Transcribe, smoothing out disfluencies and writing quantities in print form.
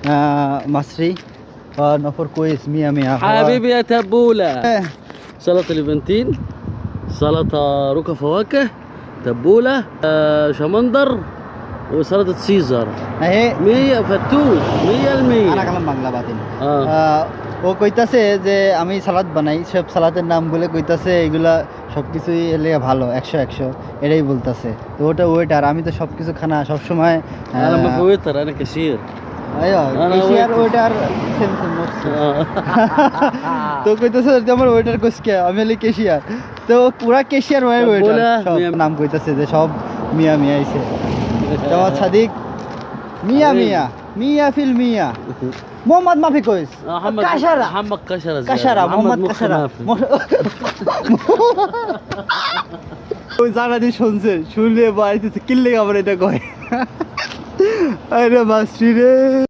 مصري نفر كويس مية مية. حبيبي يا تبولة. سلطة ليفنتين، سلطة روكا فواكه، تبولة، شمندر، وسلطة سيزر. اهي 100 فتوش 100%. انا কালাম বাংলা বাতিন। آه. ও কইতাছে যে আমি সালাদ বানাই, সব সালাদের নাম বলে কইতাছে এগুলা সবকিছুই এলে ভালো 100 এটাই বলতাছে। তো ওটা ওয়েটার, আমি তো সবকিছু খানা সব সময় أنا ما في ويتر، أنا كاشير. ايوه أنا cashier waiter. Waiter same same নটস। آه. তো কইতাছে যে আমার ওয়েটার কোসকে আমি হলি কেশিয়ার। তো পুরা কেশিয়ার ওয়েটার বলে সব মিয়া- নাম কইতাছে যে সব মিয়া মিয়া আইছে। জামাত সাদিক মিয়া মিয়া মিয়া ফিল মিয়া। মোহাম্মদ মাফি কইস محمد কাশারা محمد كشرة زيادة. কাশারা মোহাম্মদ مخ কাশারা مافي. ওই জায়গা দিয়ে শুনছে, শুনলে বাড়িতে কিনলে আবার এটা কয় আরে মাস্টার রে।